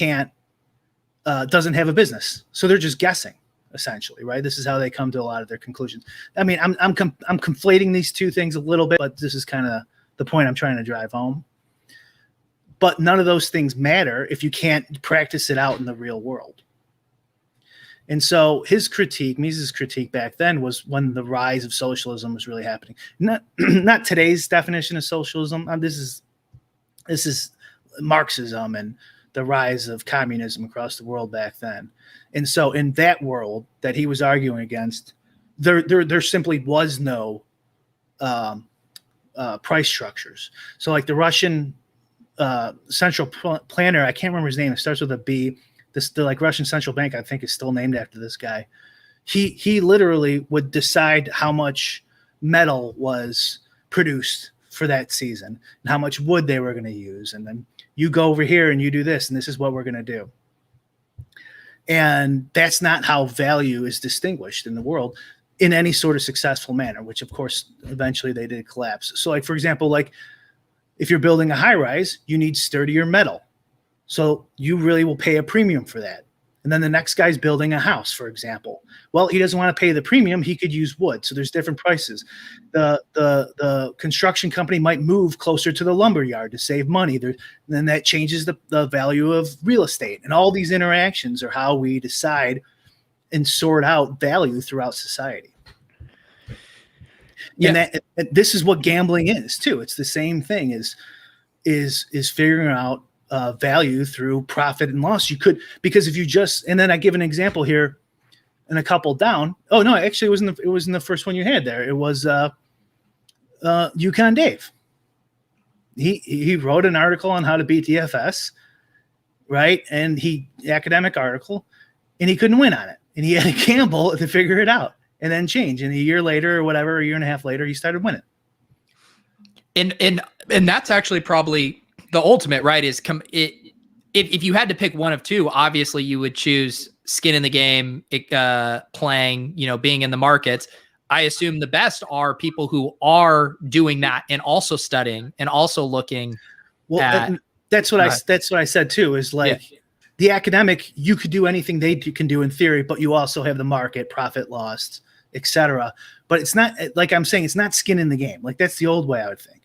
doesn't have a business, so they're just guessing, essentially, right? This is how they come to a lot of their conclusions. I mean, I'm conflating these two things a little bit, but this is kind of the point I'm trying to drive home. But none of those things matter if you can't practice it out in the real world. And so his critique, Mises' critique back then, was when the rise of socialism was really happening. Not today's definition of socialism. This is Marxism and the rise of communism across the world back then. And so in that world that he was arguing against, there simply was no price structures. So like the Russian central planner, I can't remember his name. It starts with a B. The like Russian central bank, I think, is still named after this guy. he literally would decide how much metal was produced for that season and how much wood they were going to use. And then you go over here and you do this, and this is what we're going to do. And that's not how value is distinguished in the world in any sort of successful manner, which of course, eventually they did collapse. So like, for example, like if you're building a high rise, you need sturdier metal. So you really will pay a premium for that. And then the next guy's building a house, for example. Well, he doesn't want to pay the premium. He could use wood. So there's different prices. The construction company might move closer to the lumber yard to save money. Then that changes the value of real estate. And all these interactions are how we decide and sort out value throughout society. Yeah. And this is what gambling is too. It's the same thing is figuring out value through profit and loss. You could, because if you just, and then I give an example here and a couple down. Oh no, actually it was in the first one you had there. It was Yukon Dave. He wrote an article on how to beat DFS, right? And academic article, and he couldn't win on it. And he had to gamble to figure it out and then change. And a year later or whatever, a year and a half later, he started winning.
And that's actually probably the ultimate, right? Is if you had to pick one of two, obviously you would choose skin in the game, playing, being in the markets. I assume the best are people who are doing that and also studying and also looking.
Well, that's what I said too, is like the academic, you could do anything they can do in theory, but you also have the market, profit, loss, etc. But it's not, like I'm saying, it's not skin in the game. Like that's the old way I would think.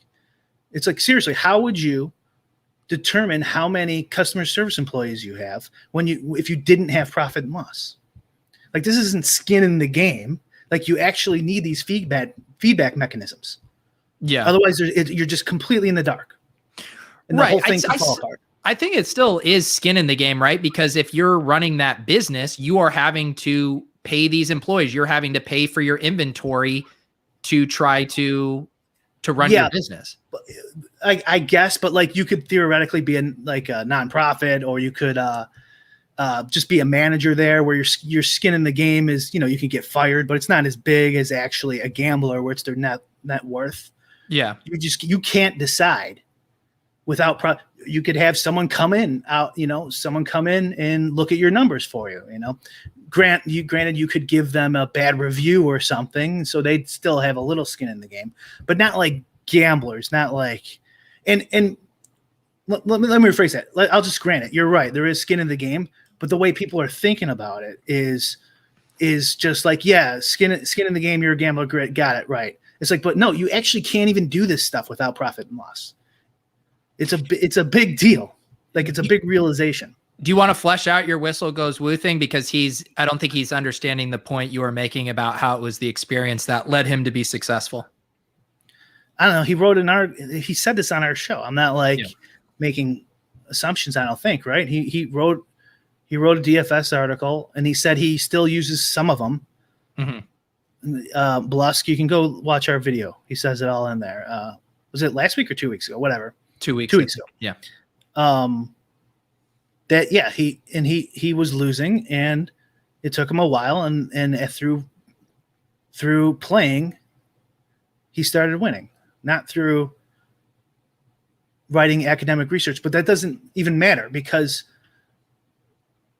It's like, seriously, how would you determine how many customer service employees you have if you didn't have profit and loss? Like this isn't skin in the game. Like you actually need these feedback mechanisms. Yeah. Otherwise, you're just completely in the dark. And the whole thing can fall apart.
I think it still is skin in the game, right? Because if you're running that business, you are having to pay these employees. You're having to pay for your inventory to try to run your business.
I guess, but like you could theoretically be a nonprofit, or you could just be a manager there where your skin in the game is, you can get fired, but it's not as big as actually a gambler where it's their net worth. Yeah. You can't decide without you could have someone come in and look at your numbers for you, granted you could give them a bad review or something, so they'd still have a little skin in the game, but not like gamblers, not like, and let me rephrase that. I'll just grant it. You're right. There is skin in the game, but the way people are thinking about it is just like, yeah, skin in the game. You're a gambler. Great. Got it. Right. It's like, but no, you actually can't even do this stuff without profit and loss. It's a big deal. Like it's a big realization.
Do you want to flesh out your whistle goes woo thing? Because I don't think he's understanding the point you were making about how it was the experience that led him to be successful.
I don't know. He said this on our show. I'm not making assumptions. I don't think, right. He wrote a DFS article and he said he still uses some of them. Mm-hmm. Blusk, you can go watch our video. He says it all in there. Was it last week or 2 weeks ago? Whatever.
2 weeks.
2 weeks ago.
Yeah.
He was losing, and it took him a while, and through playing, he started winning. Not through writing academic research, but that doesn't even matter, because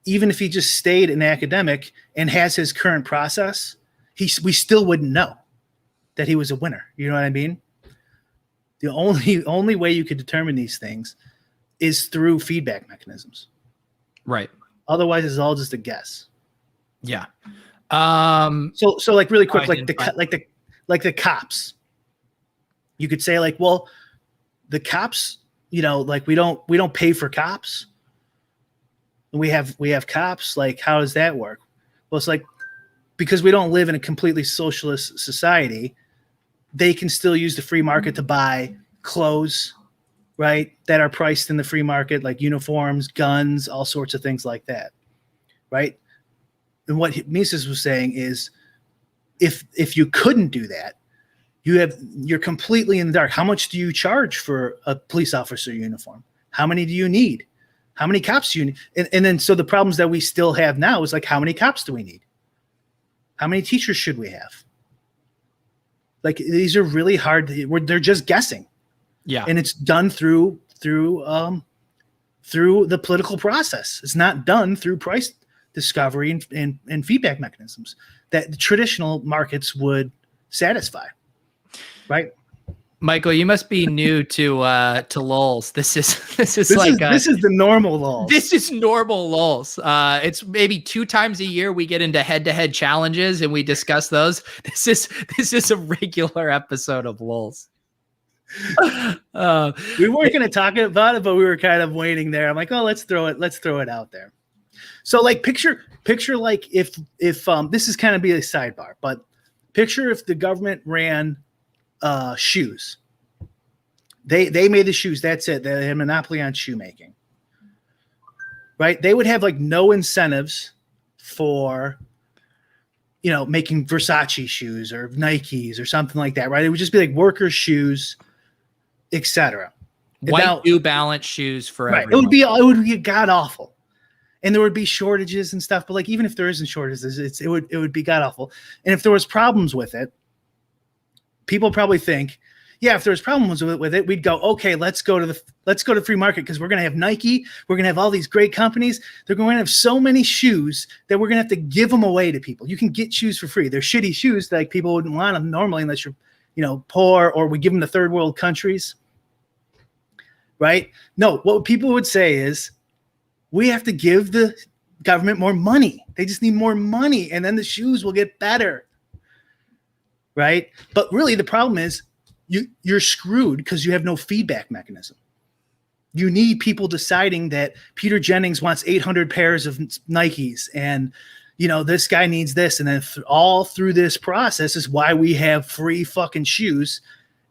even if he just stayed in academic and has his current process, we still wouldn't know that he was a winner. You know what I mean? The only way you could determine these things is through feedback mechanisms.
Right.
Otherwise, it's all just a guess.
Yeah.
So like really quick, like the cops. You could say like, well, the cops, like we don't pay for cops. We have cops. Like, how does that work? Well, it's like, because we don't live in a completely socialist society, they can still use the free market to buy clothes, right, that are priced in the free market, like uniforms, guns, all sorts of things like that, right? And what Mises was saying is, if you couldn't do that, you're completely in the dark. How much do you charge for a police officer uniform? How many do you need? How many cops do you need? And then so the problems that we still have now is like, how many cops do we need? How many teachers should we have? Like, these are really hard. They're just guessing.
Yeah.
And it's done through the political process. It's not done through price discovery and feedback mechanisms that the traditional markets would satisfy. Right.
Michael, you must be new to lulls. This is
this is the normal lulls.
This is normal lulls. It's maybe 2 times a year we get into head-to-head challenges and we discuss those. This is a regular episode of lulls.
We weren't going to talk about it, but we were kind of waiting there. I'm like, oh, let's throw it out there. So like picture like if this is kind of be a sidebar, but picture if the government ran shoes. They made the shoes. That's it. They had a monopoly on shoemaking. Right? They would have like no incentives for, making Versace shoes or Nikes or something like that. Right? It would just be like workers' shoes, etc.
White New Balance shoes for everyone.
It would be god awful. And there would be shortages and stuff, but like even if there isn't shortages, it would be god awful. And if there was problems with it, people probably think, yeah, if there was problems with it, we'd go, okay, let's go to free market because we're going to have Nike, we're going to have all these great companies. They're going to have so many shoes that we're going to have to give them away to people. You can get shoes for free. They're shitty shoes that like people wouldn't want them normally unless you're, poor, or we give them to third world countries. Right? No, what people would say is we have to give the government more money. They just need more money, and then the shoes will get better. Right? But really the problem is you're screwed because you have no feedback mechanism. You need people deciding that Peter Jennings wants 800 pairs of Nikes and this guy needs this. And then all through this process is why we have free fucking shoes.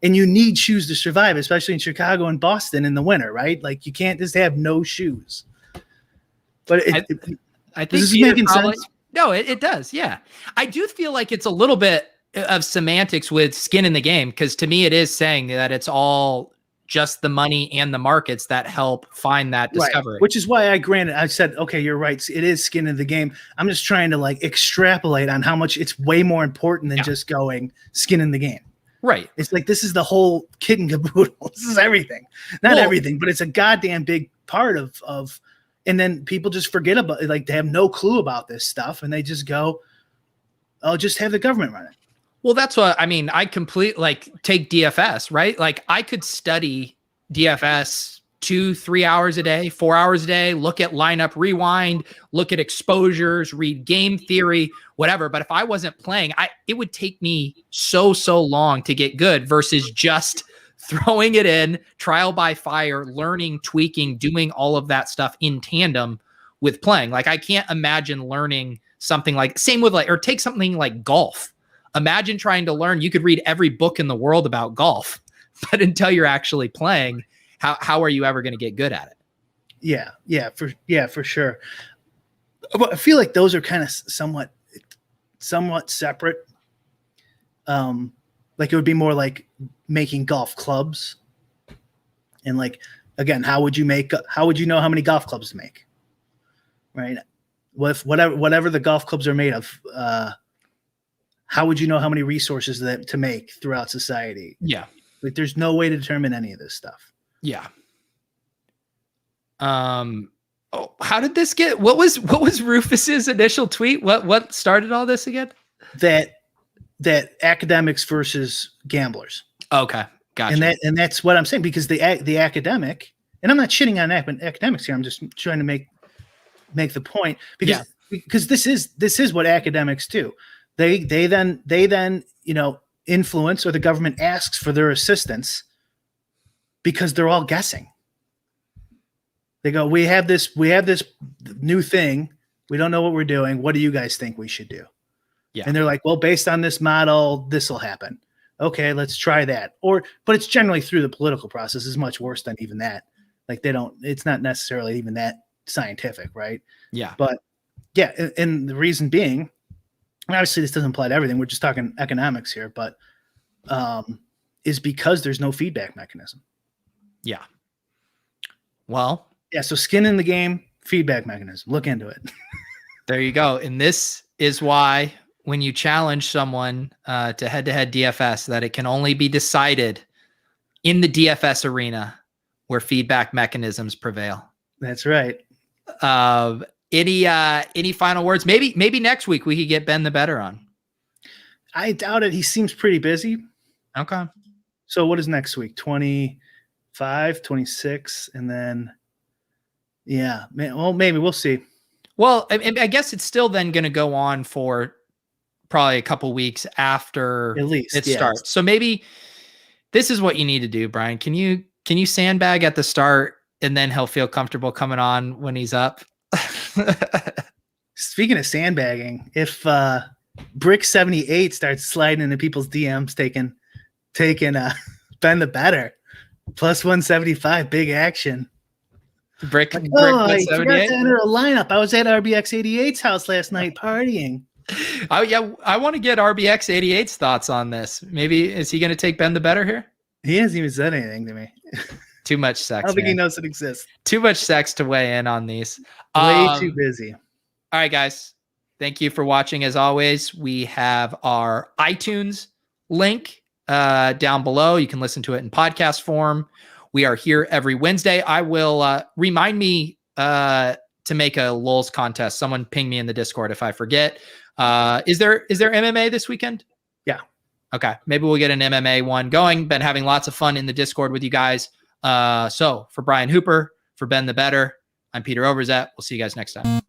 And you need shoes to survive, especially in Chicago and Boston in the winter, right? Like you can't just have no shoes. But I think
this is making sense. No, it does. Yeah. I do feel like it's a little bit of semantics with skin in the game, because to me it is saying that it's all just the money and the markets that help find that discovery.
Right. Which is why I said, okay, you're right. It is skin in the game. I'm just trying to like extrapolate on how much it's way more important than just going skin in the game. Right. It's like, this is the whole kit and caboodle. This is everything. Not everything, but it's a goddamn big part of, and then people just forget about it. Like they have no clue about this stuff and they just go, oh, just have the government run it.
Well, that's what I mean. I take DFS, right? Like I could study DFS 2-3 hours a day, 4 hours a day, look at lineup rewind, look at exposures, read game theory, whatever. But if I wasn't playing, it would take me so long to get good versus just throwing it in, trial by fire, learning, tweaking, doing all of that stuff in tandem with playing. Like I can't imagine learning something like, same with or take something like golf. Imagine trying to learn, you could read every book in the world about golf, but until you're actually playing, how are you ever going to get good at it?
Yeah, for sure. But I feel like those are kind of somewhat separate. Like it would be more like making golf clubs. And like, again, how would you know how many golf clubs to make? Right? With whatever the golf clubs are made of, how would you know how many resources to make throughout society? Yeah. Like there's no way to determine any of this stuff.
Yeah. How did this get, what was Rufus's initial tweet? What started all this again?
That academics versus gamblers.
Okay. Gotcha.
And that's what I'm saying, because the academic, and I'm not shitting on academics here. I'm just trying to make the point because this is what academics do. They then influence, or the government asks for their assistance because they're all guessing. They go, we have this new thing. We don't know what we're doing. What do you guys think we should do? Yeah. And they're like, well, based on this model, this will happen. Okay, let's try that. But it's generally through the political process is much worse than even that. Like it's not necessarily even that scientific, right? Yeah. But yeah, and the reason being, obviously this doesn't apply to everything. We're just talking economics here, but is because there's no feedback mechanism. Yeah. Well, yeah. So skin in the game, feedback mechanism. Look into it.
There you go. And this is why when you challenge someone to head-to-head DFS that it can only be decided in the DFS arena where feedback mechanisms prevail.
That's right.
Any final words? Maybe next week we could get BenTheBettor on.
I doubt it. He seems pretty busy.
Okay.
So what is next week? 25, 26, and then yeah, well, maybe we'll see.
Well, I guess it's still then going to go on for probably a couple weeks after
at least
it starts. So maybe this is what you need to do, Brian. Can you sandbag at the start and then he'll feel comfortable coming on when he's up?
Speaking of sandbagging, if BRIC75 starts sliding into people's DMs, taking BenTheBettor plus 175, big action.
BRIC
I
178.
forgot to enter a lineup. I was at RBX88's house last night partying.
Oh yeah, I want to get RBX88's thoughts on this. Maybe is he going to take BenTheBettor here?
He hasn't even said anything to me.
Too much sex.
I don't think he
man.
knows it exists.
Too much sex to weigh in on these.
Way too busy.
All right, guys. Thank you for watching. As always, we have our iTunes link down below. You can listen to it in podcast form. We are here every Wednesday. I will remind me to make a Lulz contest. Someone ping me in the Discord if I forget. Is there MMA this weekend?
Yeah.
Okay. Maybe we'll get an MMA one going. Been having lots of fun in the Discord with you guys. So for Brian Hooper, for BenTheBettor, I'm Peter Overzet. We'll see you guys next time.